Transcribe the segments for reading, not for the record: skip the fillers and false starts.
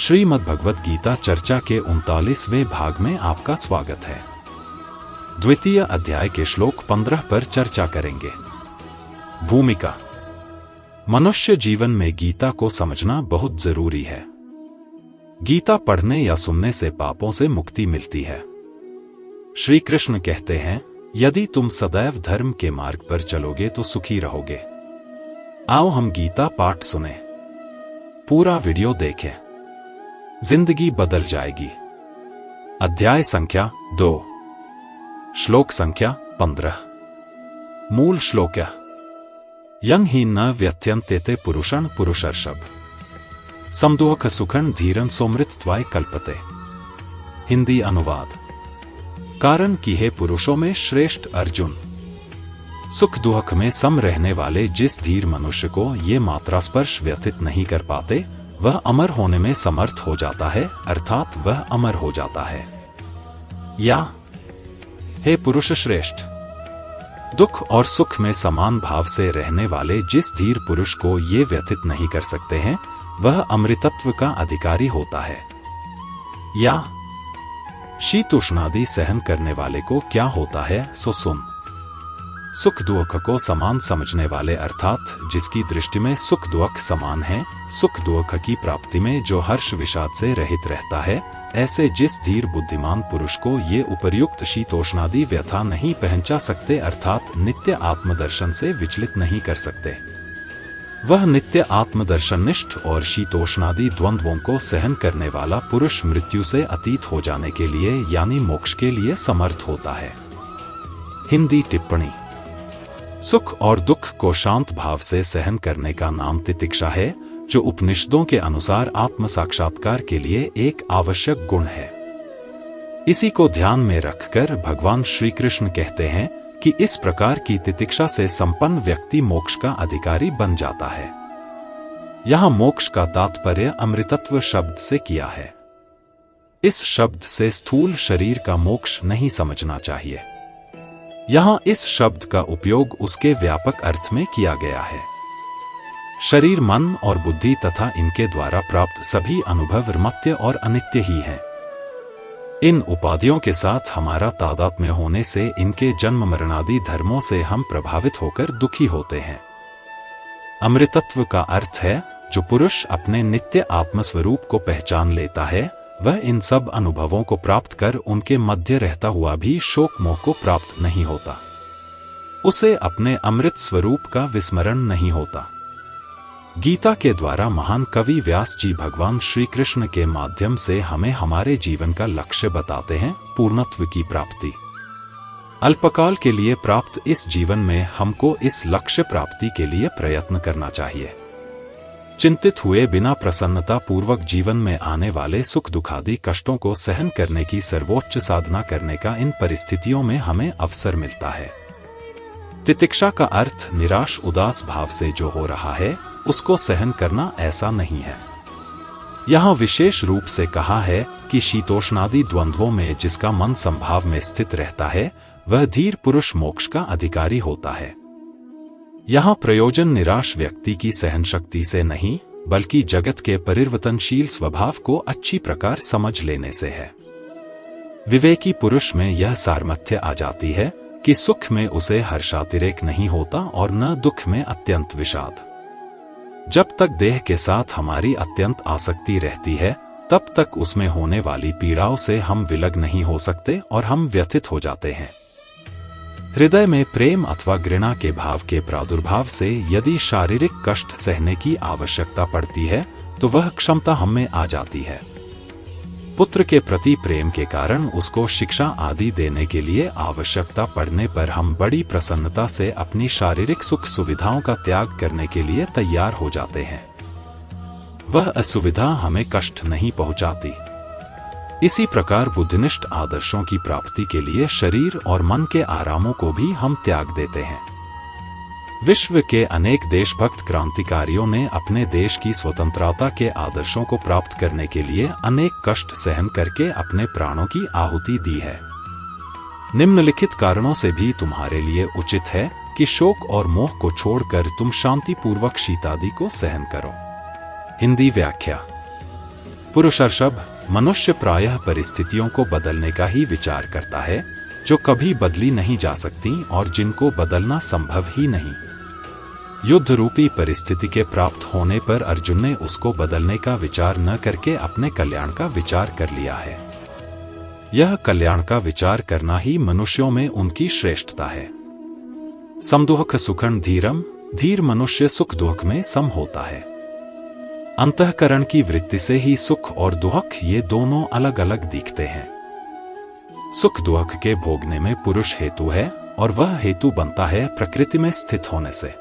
श्रीमद् भगवत गीता चर्चा के 39वें भाग में आपका स्वागत है। द्वितीय अध्याय के श्लोक 15 पर चर्चा करेंगे। भूमिका। मनुष्य जीवन में गीता को समझना बहुत जरूरी है। गीता पढ़ने या सुनने से पापों से मुक्ति मिलती है। श्री कृष्ण कहते हैं, यदि तुम सदैव धर्म के मार्ग पर चलोगे तो सुखी रहोगे। आओ हम गीता पाठ सुने, पूरा वीडियो देखें, जिंदगी बदल जाएगी। अध्याय संख्या 2, श्लोक संख्या 15। मूल श्लोक। यं हि न व्यत्यन्ते पुरुषं पुरुषर्षभ समदुःख सुखं धीरं सोमृतत्वाय कल्पते। हिंदी अनुवाद। कारण कि हे पुरुषों में श्रेष्ठ अर्जुन, सुख दुख में सम रहने वाले जिस धीर मनुष्य को ये मात्रा स्पर्श व्यथित नहीं कर पाते, वह अमर होने में समर्थ हो जाता है, अर्थात वह अमर हो जाता है। या हे पुरुष श्रेष्ठ, दुख और सुख में समान भाव से रहने वाले जिस धीर पुरुष को ये व्यथित नहीं कर सकते हैं, वह अमृतत्व का अधिकारी होता है। या शीतोष्णादि सहन करने वाले को क्या होता है सो सुन। सुख दुख को समान समझने वाले अर्थात जिसकी दृष्टि में सुख दुख समान है, सुख दुख की प्राप्ति में जो हर्ष विषाद से रहित रहता है, ऐसे जिस धीर बुद्धिमान पुरुष को ये उपर्युक्त शीतोष्णादि व्यथा नहीं पहचान सकते, अर्थात नित्य आत्मदर्शन से विचलित नहीं कर सकते, वह नित्य आत्मदर्शननिष्ठ और शीतोष्णादि द्वंद्वों को सहन करने वाला पुरुष मृत्यु से अतीत हो जाने के लिए यानी मोक्ष के लिए समर्थ होता है। हिंदी टिप्पणी। सुख और दुख को शांत भाव से सहन करने का नाम तितिक्षा है, जो उपनिषदों के अनुसार आत्म साक्षात्कार के लिए एक आवश्यक गुण है। इसी को ध्यान में रखकर भगवान श्री कृष्ण कहते हैं कि इस प्रकार की तितिक्षा से संपन्न व्यक्ति मोक्ष का अधिकारी बन जाता है। यहां मोक्ष का तात्पर्य अमृतत्व शब्द से किया है। इस शब्द से स्थूल शरीर का मोक्ष नहीं समझना चाहिए। यहां इस शब्द का उपयोग उसके व्यापक अर्थ में किया गया है। शरीर, मन और बुद्धि तथा इनके द्वारा प्राप्त सभी अनुभव मर्त्य और अनित्य ही हैं। इन उपाधियों के साथ हमारा तादात्म्य होने से इनके जन्म मरणादि धर्मों से हम प्रभावित होकर दुखी होते हैं। अमृतत्व का अर्थ है जो पुरुष अपने नित्य आत्मस्वरूप को पहचान लेता है, वह इन सब अनुभवों को प्राप्त कर उनके मध्य रहता हुआ भी शोक मोह को प्राप्त नहीं होता। उसे अपने अमृत स्वरूप का विस्मरण नहीं होता। गीता के द्वारा महान कवि व्यास जी भगवान श्री कृष्ण के माध्यम से हमें हमारे जीवन का लक्ष्य बताते हैं, पूर्णत्व की प्राप्ति। अल्पकाल के लिए प्राप्त इस जीवन में हमको इस लक्ष्य प्राप्ति के लिए प्रयत्न करना चाहिए। चिंतित हुए बिना प्रसन्नता पूर्वक जीवन में आने वाले सुख दुखादि कष्टों को सहन करने की सर्वोच्च साधना करने का इन परिस्थितियों में हमें अवसर मिलता है। तितिक्षा का अर्थ निराश उदास भाव से जो हो रहा है उसको सहन करना ऐसा नहीं है। यहाँ विशेष रूप से कहा है कि शीतोष्णादि द्वंद्वों में जिसका मन संभाव में स्थित रहता है, वह धीर पुरुष मोक्ष का अधिकारी होता है। यहाँ प्रयोजन निराश व्यक्ति की सहन शक्ति से नहीं, बल्कि जगत के परिवर्तनशील स्वभाव को अच्छी प्रकार समझ लेने से है। विवेकी पुरुष में यह सामर्थ्य आ जाती है कि सुख में उसे हर्षातिरेक नहीं होता और न दुख में अत्यंत विषाद। जब तक देह के साथ हमारी अत्यंत आसक्ति रहती है, तब तक उसमें होने वाली पीड़ाओं से हम विलग नहीं हो सकते और हम व्यथित हो जाते हैं। हृदय में प्रेम अथवा घृणा के भाव के प्रादुर्भाव से यदि शारीरिक कष्ट सहने की आवश्यकता पड़ती है, तो वह क्षमता हम में आ जाती है। पुत्र के प्रति प्रेम के कारण उसको शिक्षा आदि देने के लिए आवश्यकता पड़ने पर हम बड़ी प्रसन्नता से अपनी शारीरिक सुख सुविधाओं का त्याग करने के लिए तैयार हो जाते हैं। वह असुविधा हमें कष्ट नहीं पहुंचाती। इसी प्रकार बुद्धिनिष्ठ आदर्शों की प्राप्ति के लिए शरीर और मन के आरामों को भी हम त्याग देते हैं। विश्व के अनेक देशभक्त क्रांतिकारियों ने अपने देश की स्वतंत्रता के आदर्शों को प्राप्त करने के लिए अनेक कष्ट सहन करके अपने प्राणों की आहुति दी है। निम्नलिखित कारणों से भी तुम्हारे लिए उचित है कि शोक और मोह को छोड़कर तुम शांतिपूर्वक शीतादि को सहन करो। हिंदी व्याख्या। पुरुषर्षभ, मनुष्य प्रायः परिस्थितियों को बदलने का ही विचार करता है जो कभी बदली नहीं जा सकती और जिनको बदलना संभव ही नहीं। युद्ध रूपी परिस्थिति के प्राप्त होने पर अर्जुन ने उसको बदलने का विचार न करके अपने कल्याण का विचार कर लिया है। यह कल्याण का विचार करना ही मनुष्यों में उनकी श्रेष्ठता है। समदुःख सुखं धीरम, धीर मनुष्य सुख दुख में सम होता है। अंतःकरण की वृत्ति से ही सुख और दुख ये दोनों अलग अलग दिखते हैं। सुख दुख के भोगने में पुरुष हेतु है और वह हेतु बनता है प्रकृति में स्थित होने से।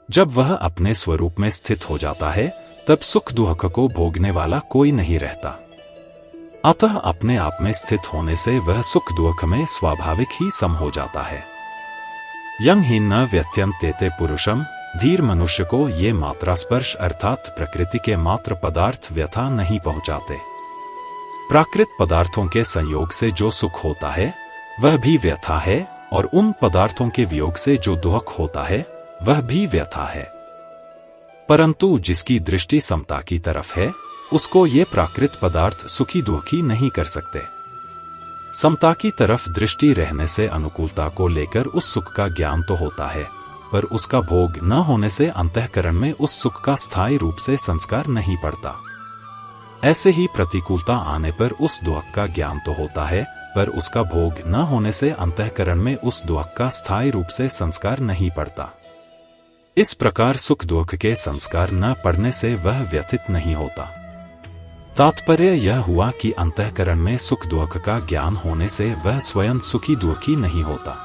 जब वह अपने स्वरूप में स्थित हो जाता है तब सुख दुख को भोगने वाला कोई नहीं रहता। अतः अपने आप में स्थित होने से वह सुख दुख में स्वाभाविक ही सम हो जाता है। यं हि न व्यत्यन्तेते पुरुषम, धीर मनुष्य को ये मात्रा स्पर्श अर्थात प्रकृति के मात्र पदार्थ व्यथा नहीं पहुंचाते। प्राकृत पदार्थों के संयोग से जो सुख होता है वह भी व्यथा है और उन पदार्थों के वियोग से जो दुख होता है वह भी व्यथा है। परंतु जिसकी दृष्टि समता की तरफ है उसको ये प्राकृत पदार्थ सुखी दुखी नहीं कर सकते। समता की तरफ दृष्टि रहने से अनुकूलता को लेकर उस सुख का ज्ञान तो होता है, पर उसका भोग न होने से अंतःकरण में उस सुख का स्थायी रूप से संस्कार नहीं पड़ता। ऐसे ही प्रतिकूलता आने पर उस दुख का ज्ञान तो होता है, पर उसका भोग न होने से अंतःकरण में उस दुख का स्थायी रूप से संस्कार नहीं पड़ता। इस प्रकार सुख दुख के संस्कार न पड़ने से वह व्यथित नहीं होता। तात्पर्य यह हुआ कि अंतःकरण में सुख दुख का ज्ञान होने से वह स्वयं सुखी दुखी नहीं होता।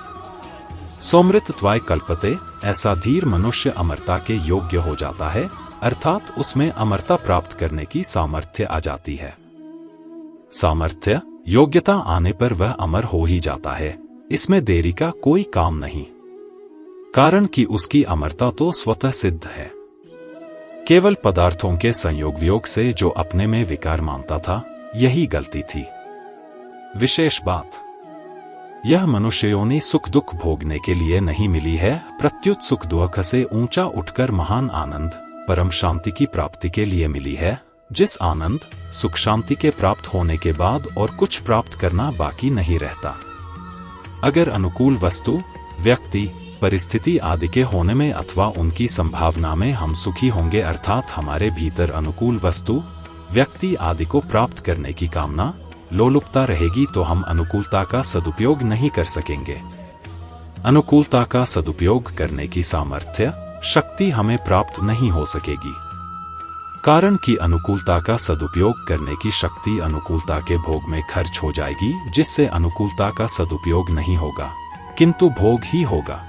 सौमृतत्वाय कल्पते, ऐसा धीर मनुष्य अमरता के योग्य हो जाता है, अर्थात उसमें अमरता प्राप्त करने की सामर्थ्य आ जाती है। सामर्थ्य योग्यता आने पर वह अमर हो ही जाता है, इसमें देरी का कोई काम नहीं, कारण कि उसकी अमरता तो स्वतः सिद्ध है। केवल पदार्थों के संयोग वियोग से जो अपने में विकार मानता था, यही गलती थी। विशेष बात यह मनुष्य योनि सुख दुख भोगने के लिए नहीं मिली है, प्रत्युत सुख दुख से ऊंचा उठकर महान आनंद परम शांति की प्राप्ति के लिए मिली है, जिस आनंद सुख शांति के प्राप्त होने के बाद और कुछ प्राप्त करना बाकी नहीं रहता। अगर अनुकूल वस्तु, व्यक्ति, परिस्थिति आदि के होने में अथवा उनकी संभावना में हम सुखी होंगे, अर्थात हमारे भीतर अनुकूल वस्तु, व्यक्ति आदि को प्राप्त करने की कामना, लोलुपता रहेगी तो हम अनुकूलता का सदुपयोग नहीं कर सकेंगे। अनुकूलता का सदुपयोग करने की सामर्थ्य, शक्ति हमें प्राप्त नहीं हो सकेगी, कारण कि अनुकूलता का सदुपयोग करने की शक्ति अनुकूलता के भोग में खर्च हो जाएगी, जिससे अनुकूलता का सदुपयोग नहीं होगा किंतु भोग ही होगा।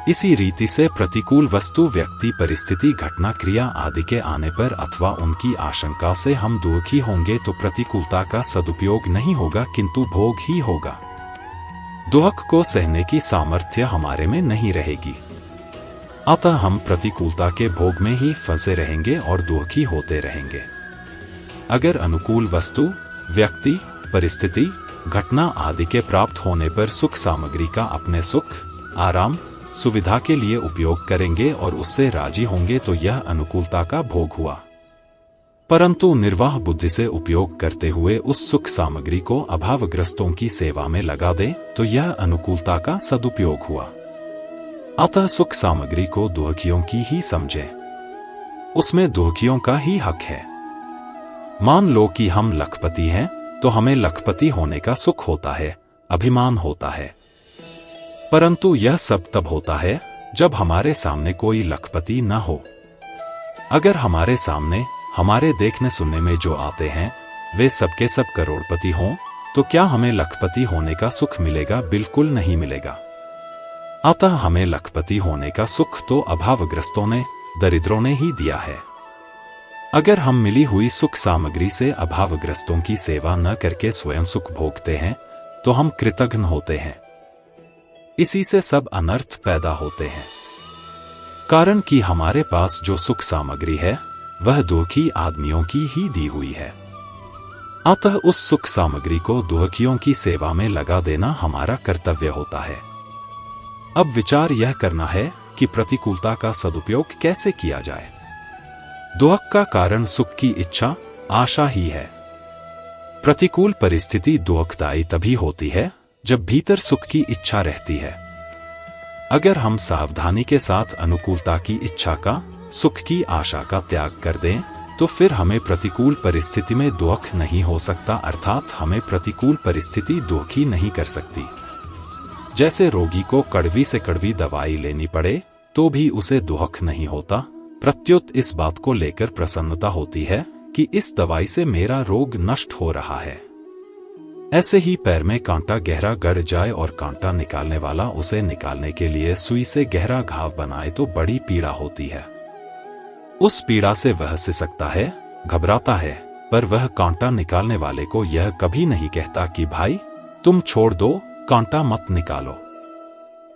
इसी रीति से प्रतिकूल वस्तु, व्यक्ति, परिस्थिति, घटना, क्रिया आदि के आने पर अथवा उनकी आशंका से हम दुखी होंगे तो प्रतिकूलता का सदुपयोग नहीं होगा किंतु भोग ही होगा। दुख को सहने की सामर्थ्य हमारे में नहीं रहेगी, अतः हम प्रतिकूलता के भोग में ही फंसे रहेंगे और दुखी होते रहेंगे। अगर अनुकूल वस्तु, व्यक्ति, परिस्थिति, घटना आदि के प्राप्त होने पर सुख सामग्री का अपने सुख, आराम, सुविधा के लिए उपयोग करेंगे और उससे राजी होंगे तो यह अनुकूलता का भोग हुआ। परंतु निर्वाह बुद्धि से उपयोग करते हुए उस सुख सामग्री को अभावग्रस्तों की सेवा में लगा दे तो यह अनुकूलता का सदुपयोग हुआ। अतः सुख सामग्री को दुखियों की ही समझे, उसमें दुखियों का ही हक है। मान लो कि हम लखपति हैं तो हमें लखपति होने का सुख होता है, अभिमान होता है, परंतु यह सब तब होता है जब हमारे सामने कोई लखपति न हो। अगर हमारे सामने हमारे देखने सुनने में जो आते हैं वे सबके सब करोड़पति हों तो क्या हमें लखपति होने का सुख मिलेगा? बिल्कुल नहीं मिलेगा। अतः हमें लखपति होने का सुख तो अभावग्रस्तों ने, दरिद्रों ने ही दिया है। अगर हम मिली हुई सुख सामग्री से अभावग्रस्तों की सेवा न करके स्वयं सुख भोगते हैं तो हम कृतघ्न होते हैं। इसी से सब अनर्थ पैदा होते हैं, कारण कि हमारे पास जो सुख सामग्री है वह दुखी आदमियों की ही दी हुई है। अतः उस सुख सामग्री को दुखियों की सेवा में लगा देना हमारा कर्तव्य होता है। अब विचार यह करना है कि प्रतिकूलता का सदुपयोग कैसे किया जाए। दुख का कारण सुख की इच्छा, आशा ही है। प्रतिकूल परिस्थिति दुखदायी तभी होती है जब भीतर सुख की इच्छा रहती है। अगर हम सावधानी के साथ अनुकूलता की इच्छा का, सुख की आशा का त्याग कर दें, तो फिर हमें प्रतिकूल परिस्थिति में दुख नहीं हो सकता, अर्थात हमें प्रतिकूल परिस्थिति दुखी नहीं कर सकती। जैसे रोगी को कड़वी से कड़वी दवाई लेनी पड़े तो भी उसे दुख नहीं होता, प्रत्युत इस बात को लेकर प्रसन्नता होती है कि इस दवाई से मेरा रोग नष्ट हो रहा है। ऐसे ही पैर में कांटा गहरा गड़ जाए और कांटा निकालने वाला उसे निकालने के लिए सुई से गहरा घाव बनाए तो बड़ी पीड़ा होती है। उस पीड़ा से वह सिसकता है, घबराता है, पर वह कांटा निकालने वाले को यह कभी नहीं कहता कि भाई तुम छोड़ दो, कांटा मत निकालो।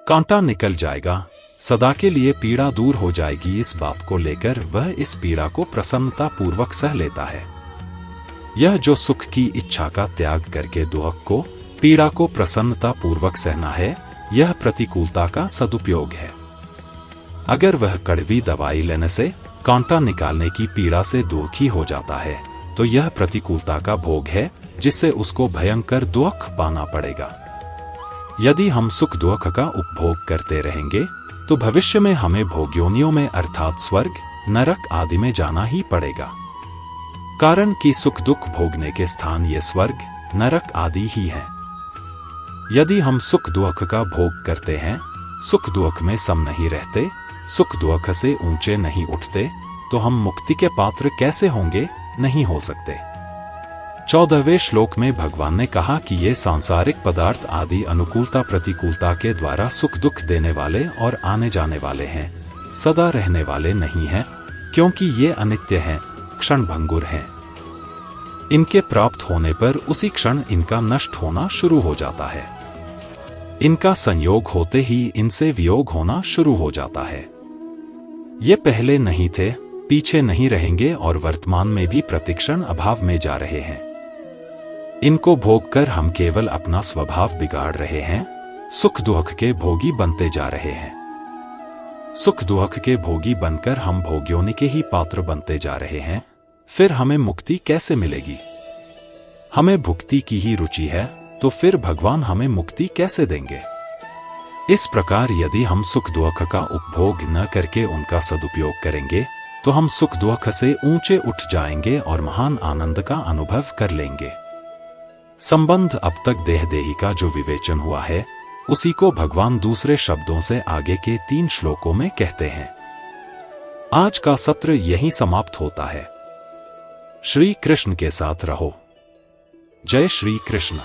कांटा निकल जाएगा, सदा के लिए पीड़ा दूर हो जाएगी। इस बात को लेकर वह इस पीड़ा को प्रसन्नता पूर्वक सह लेता है। यह जो सुख की इच्छा का त्याग करके दुख को, पीड़ा को प्रसन्नता पूर्वक सहना है, यह प्रतिकूलता का सदुपयोग है। अगर वह कड़वी दवाई लेने से, कांटा निकालने की पीड़ा से दुखी हो जाता है, तो यह प्रतिकूलता का भोग है जिससे उसको भयंकर दुख पाना पड़ेगा। यदि हम सुख दुख का उपभोग करते रहेंगे तो भविष्य में हमें भोग्योनियों में अर्थात स्वर्ग, नरक आदि में जाना ही पड़ेगा। कारण कि सुख दुख भोगने के स्थान ये स्वर्ग, नरक आदि ही हैं। यदि हम सुख दुख का भोग करते हैं, सुख दुख में सम नहीं रहते, सुख दुख से ऊंचे नहीं उठते, तो हम मुक्ति के पात्र कैसे होंगे? नहीं हो सकते। 14वें श्लोक में भगवान ने कहा कि ये सांसारिक पदार्थ आदि अनुकूलता प्रतिकूलता के द्वारा सुख दुख देने वाले और आने जाने वाले हैं, सदा रहने वाले नहीं हैं, क्योंकि ये अनित्य हैं, क्षण भंगुर हैं। इनके प्राप्त होने पर उसी क्षण इनका नष्ट होना शुरू हो जाता है। इनका संयोग होते ही इनसे वियोग होना शुरू हो जाता है। ये पहले नहीं थे, पीछे नहीं रहेंगे और वर्तमान में भी प्रतिक्षण अभाव में जा रहे हैं। इनको भोग कर हम केवल अपना स्वभाव बिगाड़ रहे हैं, सुख दुख के भोगी बनते जा रहे हैं। सुख दुख के भोगी बनकर हम भोग्योनि के ही पात्र बनते जा रहे हैं। फिर हमें मुक्ति कैसे मिलेगी? हमें भुक्ति की ही रुचि है, तो फिर भगवान हमें मुक्ति कैसे देंगे? इस प्रकार यदि हम सुख दुख का उपभोग न करके उनका सदुपयोग करेंगे, तो हम सुख दुख से ऊंचे उठ जाएंगे और महान आनंद का अनुभव कर लेंगे। संबंध अब तक देह देही का जो विवेचन हुआ है, उसी को भगवान दूसरे शब्दों से आगे के 3 श्लोकों में कहते हैं। आज का सत्र यहीं समाप्त होता है। श्री कृष्ण के साथ रहो। जय श्री कृष्ण।